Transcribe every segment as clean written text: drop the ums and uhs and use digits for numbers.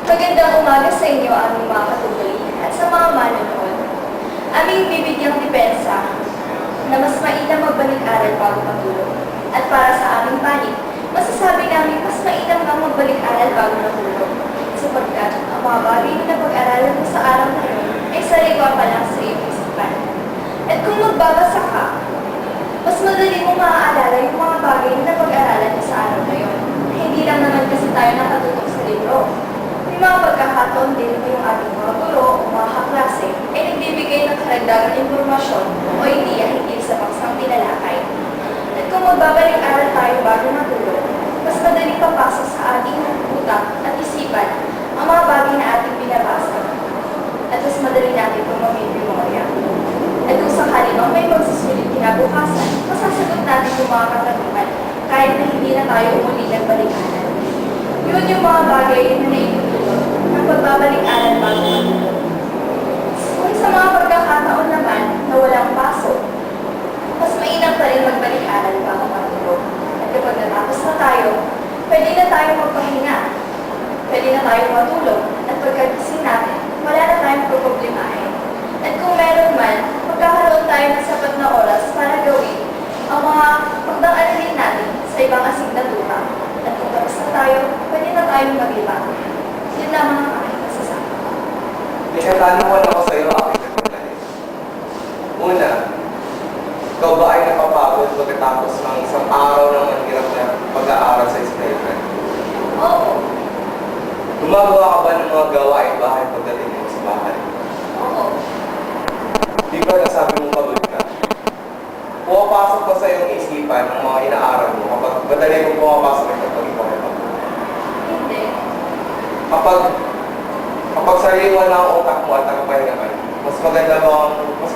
Magandang umaga sa inyo, aming mga katutulian at sa mga manonood. Aming bibigyang depensa na mas mainam magbalik-aral bago matulog. At para sa aming panig, masasabi namin mas mainam nga magbalik-aral bago matulog. Sapagkat ang mga bagay na pag-aralan mo sa araw na yun ay sariwa pa lang sa iyong isipan. At kung magbabasa ka, mas madali mong maaalala yung mga bagay na pag-aralan mo sa araw na yun. Hindi lang naman kasi tayo nakatutok sa libro. May mga pagkakataon din na yung ating mga guro o mga kaklase ay nagbibigay ng karagdagang impormasyon o ideya hindi sa paksang tinalakay. At kung magbabalik-aral tayo bago matulog, mas madali papasok sa ating utak at isipan ang mga bagay na ating binabasa. At mas madali natin itong mamimemorya. At kung sakali mang may magsusulit kinabukasan, masasagot natin yung mga katanungan kahit na hindi na tayo umuli nagbalik-aral. Yun yung mga bagay na naitutulog ng pagbabalik-aral bago matulog. Kung sa mga pagkakataon naman na walang pasok, mas mainam pa rin magbalik-aral bago matulog. At kapag natapos na tayo, pwede na tayo magpahinga. Pwede na tayo matulog at pagkagising natin, wala na tayong problemahin. At kung meron man, magkakaroon tayo ng sapat na oras para gawin ang mga pagdang-aralin natin sa ibang asignatura. At kung tapos na tayo, pwede na tayong mag-iba. Yun lamang ang aking masasabi. May katanungan ako sa iyo, aking katulad. Una, ikaw ba ay napapagod pagkatapos ng isang araw ng mahirap na pag-aaral sa eskwela? Oo. Gumagawa ka ba ng mga gawain bahay pagdating mo sa bahay? Oo. Di ba nasabi mo pagod ka? Pumapasok ba sa iyong isipan ang mga inaaral mo kapag madali mo pumapasok ito pag ikaw ay pagod? Hindi. Kapag sariwa na ang utak mo at nakapahinga ka, mas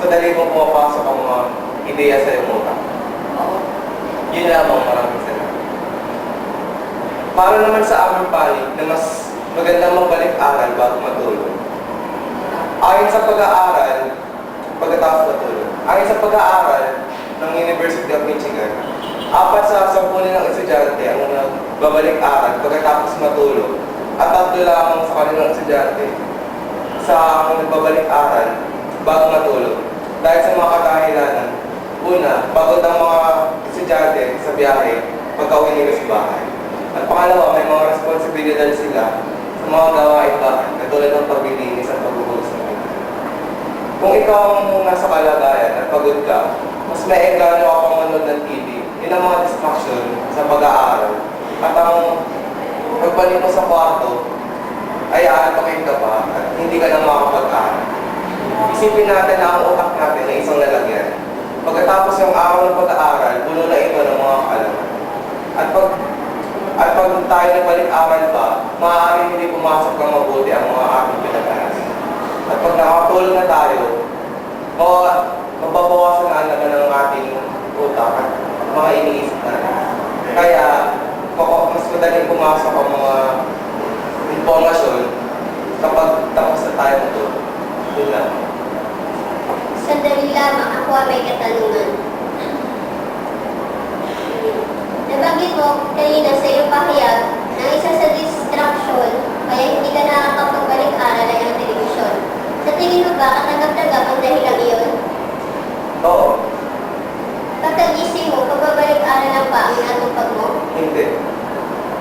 madali mo pumapasok ang mga ideya sa iyong utak. Oo. Yun lamang, maraming salamat. Para naman sa aming panig na mas magandang magbalik-aral bago matulog. Ayon sa pag-aaral, pagkatapos matulog, ayon sa pag-aaral ng University of Michigan, 4 sa 10 ng estudyante ang nagbabalik-aral pagkatapos matulog at 3 lamang sa kanilang estudyante sa nagbabalik-aral bago matulog. Dahil sa mga kadahilanan, una, pagod ang mga estudyante sa biyahe pagka-uwi nila sa bahay. At pangalawa, may mga responsibilidad sila sa mga gawain bahay, katulad ng paglilinis at pagbubuhos ng ito. Kung ikaw ang nasa kalagayan at pagod ka, mas may engganyo ka pang manood ng TV, yun ang mga distraction sa pag-aaral. At ang pagbalik mo sa kwarto, ay aantokin ka pa at hindi ka na makakapag-aaral. Isipin natin na ang utak natin ay isang lalagyan. Pagkatapos yung araw ng pag-aaral, puno na ito ng mga kaalaman. At pag tayo nagbalik-aral pa, maaaring hindi pumasok ng mabuti ang mga ating pinag-aralan. At pag nakatulog na tayo, mababawasan na naman ng ating utak at mga iniisip natin. Kaya, mas madaling pumasok ang mga informasyon kapag tapos na tayo matulog. Yun lang. Sandali lamang, ako ay may katanungan. Nabanggit mo kanina sa iyong pahayag na isa sa distraction kaya hindi ka nakakapagbalik-aral ay ang telebisyon. Sa tingin mo ba katanggap-tanggap ang dahilang iyon? Oo. Pagkagising mo, pagbabalik-aral lang ba ang natupag mo? Hindi.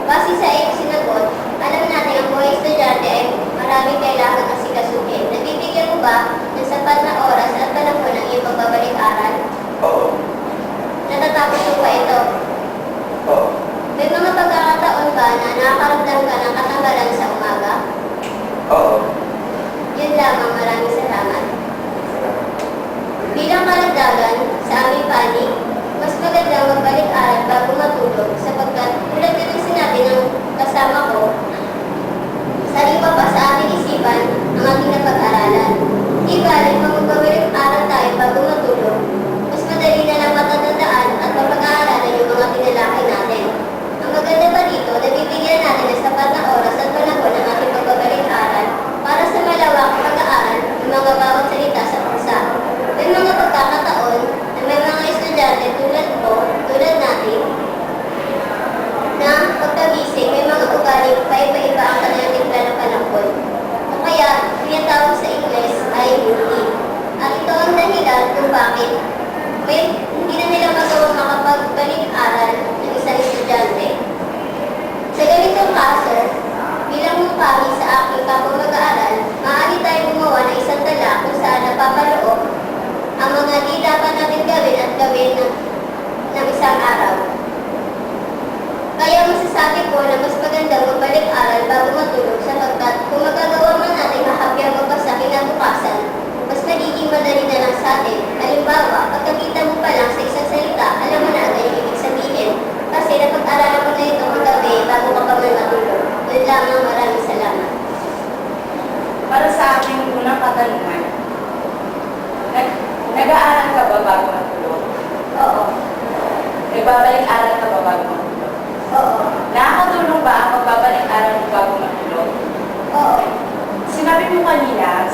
Base sa iyong sinagot, alam natin ang buhay estudyante ay maraming kailangan asikasuhin. Nabibigyan mo ba ng sapat na oras at panahon ng iyong pagbabalik-aral? Oo. Natatapos mo ba ito? Oo. May mga pagkakataon ba na nakakaramdam ka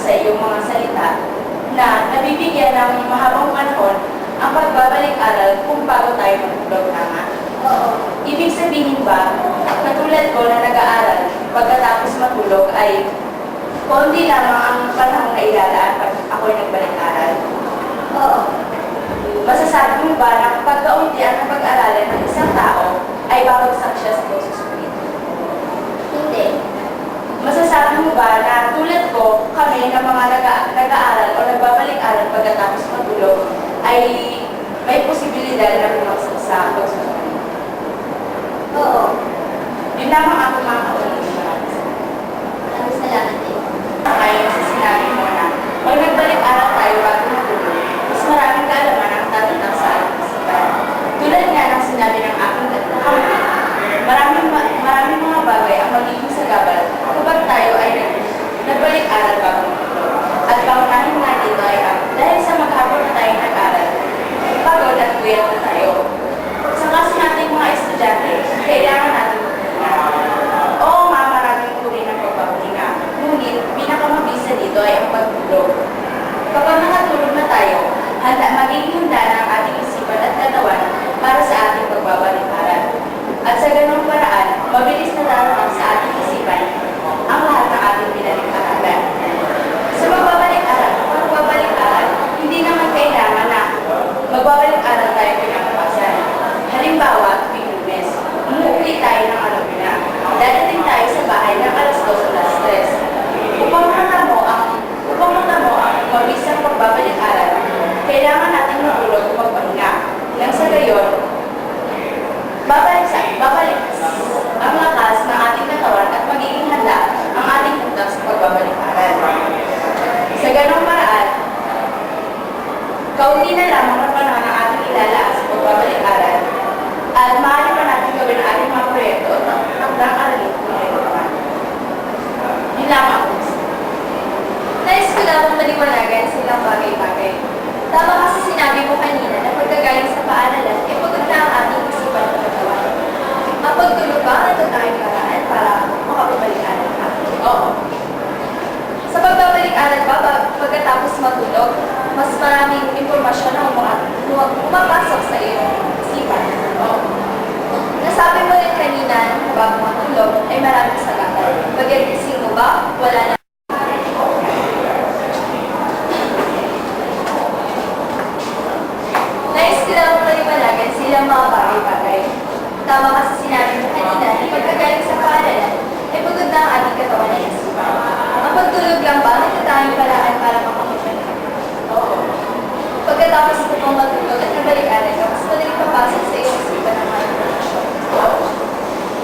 sa iyong mga salita na nabibigyan ng mahabang panahon ang pagbabalik-aral kung bago tayo matulog na nga? Oo. Ibig sabihin ba, katulad ko na nag-aaral, pagkatapos matulog ay konti lamang ang panahon na ilalaan pag ako'y nagbalik-aral? Oo. Masasabi mo ba na pagkaunti ang pag-aralan ng isang tao ay babagsak siya sa pagsusulit? Hindi. Masasabi mo ba na tulad ko, kami na mga nag-aaral o nagbabalik-aral pagkatapos matulog ay may posibilidad na bumagsak sa pagsusulit? Oo. Yun lamang ako mga kaulit. Maraming salamat din. Ayon sa sinabi mo na, pag nagbalik-aral tayo bago matulog, mas maraming kaalaman ang tatatak sa ating isipan. Tulad nga ng sinabi ng aking kakampi, maraming mga bagay ang magiging sagabal kapag tayo ay nagbalik-aral bago matulog. At pangunahin nga dito ay dahil sa maghapon na tayo nag-aral, pagod at puyat na tayo. Sa kaso nating mga estudyante, kailangan natin magpahinga. Oo nga, maraming uri ng pagpapahinga. Ngunit, pinakamabisa dito ay ang pagtulog. Kapag nakatulog na tayo, magiging handa na ang ating isipan at katawan para sa ating pagbabalik-aral. At sa ganung paraan, mabilis na darating sa ating isipan ang lahat ng ating pinalik-aralan. Sa magbabalik-aral, hindi naman kailangan na magbabalik-aral tayo pinakapasan. Halimbawa, tuwing Lunes, umuwi tayo ng alumina. Dadating tayo sa bahay ng alas 2 o alas 3. Upang matamo ang mabisang pagbabalik-aral, kailangan natin matulog o magpahinga. Nang sa gayon, babalik ang lakas ng ating katawan at magiging handa ang ating utak sa pagbabalik-aral. Sa ganong paraan, kaunti na lamang ang panahon ang ating ilalaan sa pagbabalik-aral at maaari pa natin gawin ang ating mga proyekto at takdang aralin kung ito naman. Yun lamang po. Nais ko lamang maliwanagan silang bagay-bagay. Tama kasi sinabi mo kanina na pagkagaling sa paaralan, ay pagod na ang ating isipan at katawan. Mapagtulog ba ang tayong paraan para makapabalik-aral ka? Oo. Sa pagbabalik-aral ba, pagkatapos matulog, mas maraming impormasyon na pumapasok sa iyong isipan? Oo. Nasabi mo rin kanina na bago matulog ay maraming sagabal. Pag-gising mo ba, wala na. Nais ko lang maliwanagan silang mga bagay-bagay. Tama kasi sinabi mo kanina na pagkagaling sa paaralan, ay pagod na ang ating katawan at isipan. Ang pagtulog lang ba, nagtatanging paraan para makapagpahinga? Oo. Pagkatapos mo pang matulog at nabalik-aral ka, mas madali papasok sa iyong isipan ng mga impormasyon. Oo.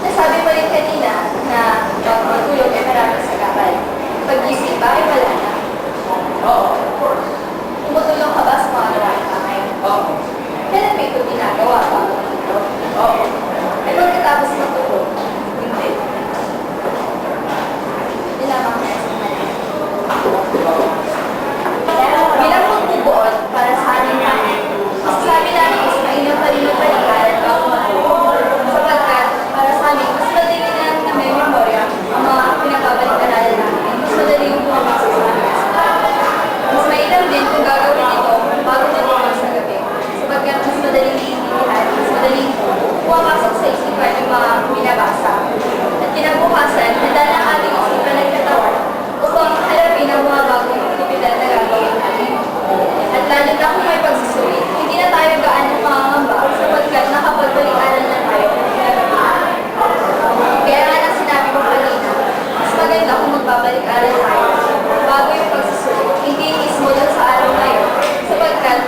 Nasabi mo rin kanina na bago matulog ay maraming sagabal. Pag-gising ba ay wala na? Oo. Tumutulong ka ba sa mga gawain bahay? Oo. Kailan may ito ginagawa bago matulog? Oo. Ay pagkatapos matulog? Hindi. Hindi lamang na sa bilang magbubuod para sa ating namin, masasabi namin mas mainam pa rin magbalikaran bago matulog. Sapagkat para sa amin, mas madali na may memorya ang mga pinapabalik-aralan namin. Mas madali yung pumapasok sa amin. Mas mainam din kung gagawin ito bago matulog sa gabi. Sapagkat mas madaling iintindihan, mas madaling pumapasok sa isipan yung mga binabasa. At kinabukasan, handa na ang ating isipan ng katawan upang harapin ang mga bagong aktibidad na gagawin natin. At lalo na kung may pagsusulit, hindi na tayo gaano mangangamba sapagkat nakapagbalik-aral na tayo kung pinagabihan. Kaya nga nang sinabi ko kanina, mas maganda kung magbabalik-aral tayo bago yung pagsusulit, hindi mismo dun sa araw na yun, sapagkat